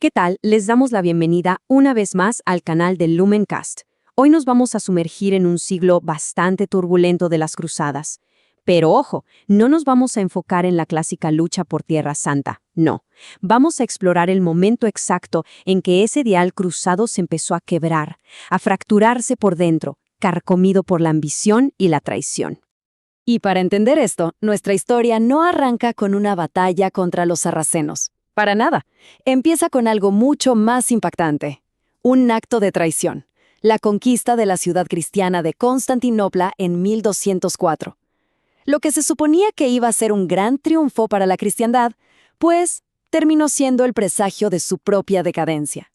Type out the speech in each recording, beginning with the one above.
¿Qué tal? Les damos la bienvenida una vez más al canal del Lumencast. Hoy nos vamos a sumergir en un siglo bastante turbulento de las cruzadas. Pero ojo, no nos vamos a enfocar en la clásica lucha por Tierra Santa, no. Vamos a explorar el momento exacto en que ese ideal cruzado se empezó a quebrar, a fracturarse por dentro, carcomido por la ambición y la traición. Y para entender esto, nuestra historia no arranca con una batalla contra los sarracenos. Para nada. Empieza con algo mucho más impactante. Un acto de traición. La conquista de la ciudad cristiana de Constantinopla en 1204. Lo que se suponía que iba a ser un gran triunfo para la cristiandad, pues terminó siendo el presagio de su propia decadencia.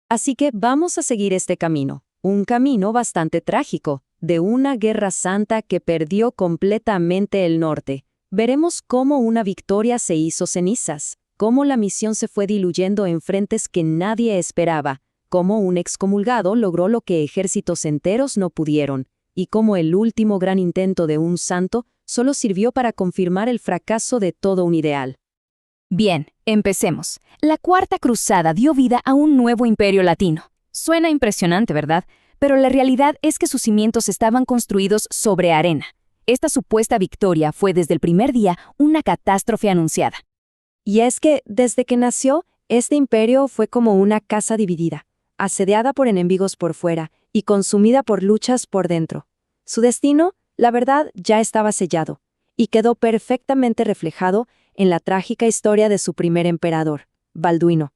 Así que vamos a seguir este camino, un camino bastante trágico, de una guerra santa que perdió completamente el norte. Veremos cómo una victoria se hizo cenizas, cómo la misión se fue diluyendo en frentes que nadie esperaba, cómo un excomulgado logró lo que ejércitos enteros no pudieron, y cómo el último gran intento de un santo solo sirvió para confirmar el fracaso de todo un ideal. Bien, empecemos. La Cuarta Cruzada dio vida a un nuevo imperio latino. Suena impresionante, ¿verdad? Pero la realidad es que sus cimientos estaban construidos sobre arena. Esta supuesta victoria fue desde el primer día una catástrofe anunciada. Y es que, desde que nació, este imperio fue como una casa dividida, asediada por enemigos por fuera y consumida por luchas por dentro. Su destino, la verdad, ya estaba sellado, y quedó perfectamente reflejado en la trágica historia de su primer emperador, Balduino.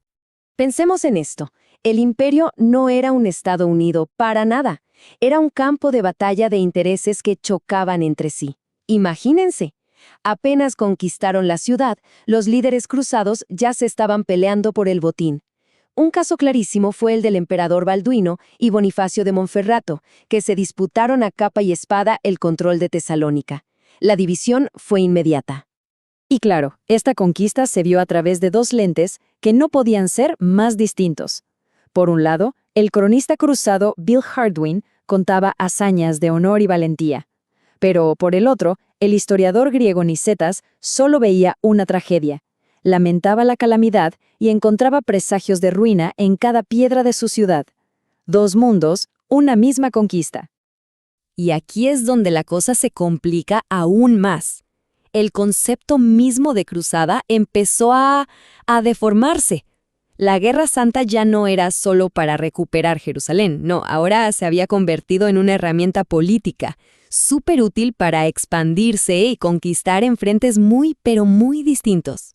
Pensemos en esto. El imperio no era un estado unido, para nada. Era un campo de batalla de intereses que chocaban entre sí. Imagínense. Apenas conquistaron la ciudad, los líderes cruzados ya se estaban peleando por el botín. Un caso clarísimo fue el del emperador Balduino y Bonifacio de Monferrato, que se disputaron a capa y espada el control de Tesalónica. La división fue inmediata. Y claro, esta conquista se vio a través de dos lentes que no podían ser más distintos. Por un lado, el cronista cruzado Bill Hardwin contaba hazañas de honor y valentía. Pero, por el otro, el historiador griego Nicetas solo veía una tragedia. Lamentaba la calamidad y encontraba presagios de ruina en cada piedra de su ciudad. Dos mundos, una misma conquista. Y aquí es donde la cosa se complica aún más. El concepto mismo de cruzada empezó a deformarse. La Guerra Santa ya no era solo para recuperar Jerusalén, no, ahora se había convertido en una herramienta política, súper útil para expandirse y conquistar en frentes muy, pero muy distintos.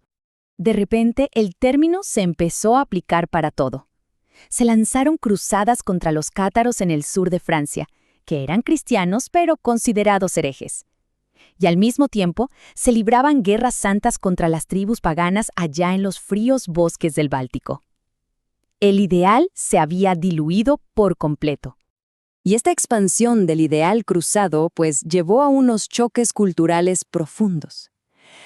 De repente, el término se empezó a aplicar para todo. Se lanzaron cruzadas contra los cátaros en el sur de Francia, que eran cristianos pero considerados herejes. Y al mismo tiempo, se libraban guerras santas contra las tribus paganas allá en los fríos bosques del Báltico. El ideal se había diluido por completo. Y esta expansión del ideal cruzado, pues, llevó a unos choques culturales profundos.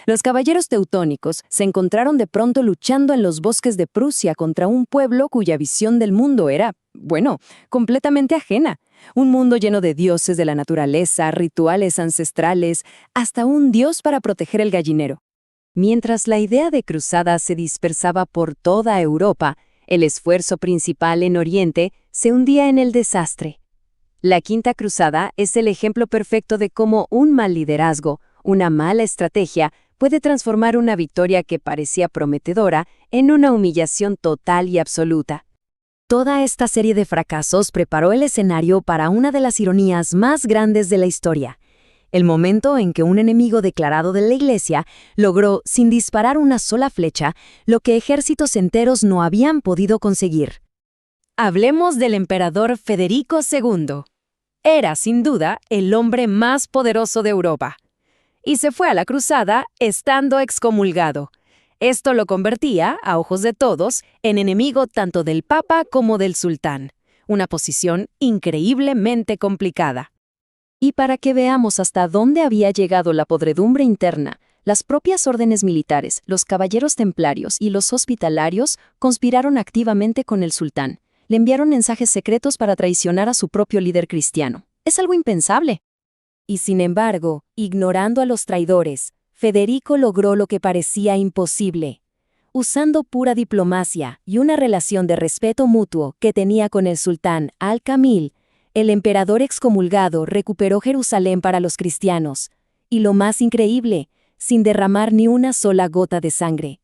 Los caballeros teutónicos se encontraron de pronto luchando en los bosques de Prusia contra un pueblo cuya visión del mundo era, completamente ajena. Un mundo lleno de dioses de la naturaleza, rituales ancestrales, hasta un dios para proteger el gallinero. Mientras la idea de cruzada se dispersaba por toda Europa, el esfuerzo principal en Oriente se hundía en el desastre. La Quinta Cruzada es el ejemplo perfecto de cómo un mal liderazgo, una mala estrategia, puede transformar una victoria que parecía prometedora en una humillación total y absoluta. Toda esta serie de fracasos preparó el escenario para una de las ironías más grandes de la historia, el momento en que un enemigo declarado de la Iglesia logró, sin disparar una sola flecha, lo que ejércitos enteros no habían podido conseguir. Hablemos del emperador Federico II. Era, sin duda, el hombre más poderoso de Europa. Y se fue a la cruzada estando excomulgado. Esto lo convertía, a ojos de todos, en enemigo tanto del Papa como del Sultán. Una posición increíblemente complicada. Y para que veamos hasta dónde había llegado la podredumbre interna, las propias órdenes militares, los caballeros templarios y los hospitalarios conspiraron activamente con el sultán. Le enviaron mensajes secretos para traicionar a su propio líder cristiano. Es algo impensable. Y sin embargo, ignorando a los traidores, Federico logró lo que parecía imposible. Usando pura diplomacia y una relación de respeto mutuo que tenía con el sultán Al-Kamil, el emperador excomulgado recuperó Jerusalén para los cristianos, y lo más increíble, sin derramar ni una sola gota de sangre.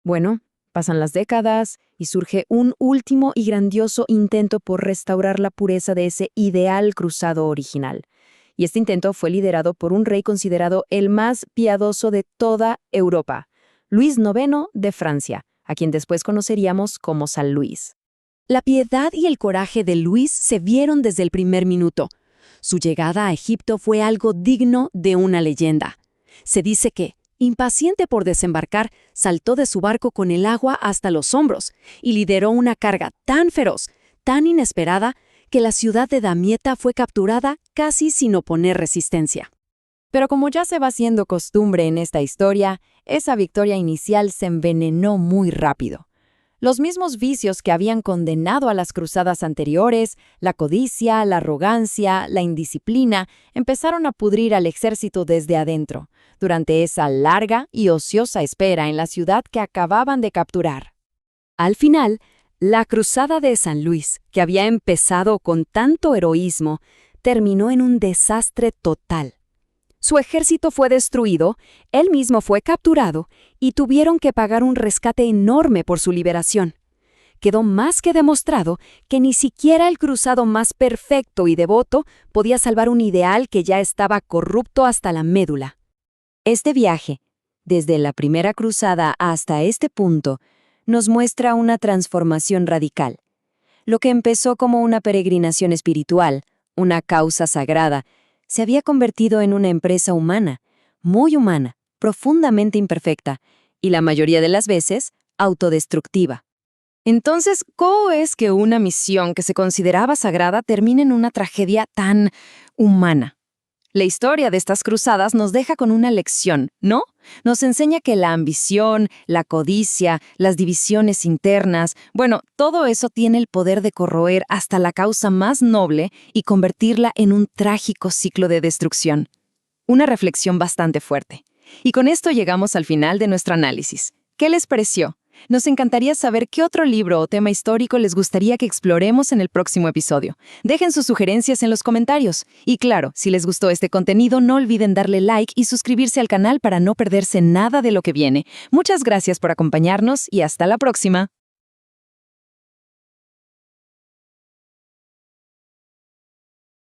Bueno, pasan las décadas y surge un último y grandioso intento por restaurar la pureza de ese ideal cruzado original. Y este intento fue liderado por un rey considerado el más piadoso de toda Europa, Luis IX de Francia, a quien después conoceríamos como San Luis. La piedad y el coraje de Luis se vieron desde el primer minuto. Su llegada a Egipto fue algo digno de una leyenda. Se dice que, impaciente por desembarcar, saltó de su barco con el agua hasta los hombros y lideró una carga tan feroz, tan inesperada, que la ciudad de Damieta fue capturada casi sin oponer resistencia. Pero como ya se va haciendo costumbre en esta historia, esa victoria inicial se envenenó muy rápido. Los mismos vicios que habían condenado a las cruzadas anteriores, la codicia, la arrogancia, la indisciplina, empezaron a pudrir al ejército desde adentro, durante esa larga y ociosa espera en la ciudad que acababan de capturar. Al final, la cruzada de San Luis, que había empezado con tanto heroísmo, terminó en un desastre total. Su ejército fue destruido, él mismo fue capturado y tuvieron que pagar un rescate enorme por su liberación. Quedó más que demostrado que ni siquiera el cruzado más perfecto y devoto podía salvar un ideal que ya estaba corrupto hasta la médula. Este viaje, desde la primera cruzada hasta este punto, nos muestra una transformación radical. Lo que empezó como una peregrinación espiritual, una causa sagrada, se había convertido en una empresa humana, muy humana, profundamente imperfecta, y la mayoría de las veces, autodestructiva. Entonces, ¿cómo es que una misión que se consideraba sagrada termina en una tragedia tan humana? La historia de estas cruzadas nos deja con una lección, ¿no? Nos enseña que la ambición, la codicia, las divisiones internas, todo eso tiene el poder de corroer hasta la causa más noble y convertirla en un trágico ciclo de destrucción. Una reflexión bastante fuerte. Y con esto llegamos al final de nuestro análisis. ¿Qué les pareció? Nos encantaría saber qué otro libro o tema histórico les gustaría que exploremos en el próximo episodio. Dejen sus sugerencias en los comentarios. Y claro, si les gustó este contenido, no olviden darle like y suscribirse al canal para no perderse nada de lo que viene. Muchas gracias por acompañarnos y hasta la próxima.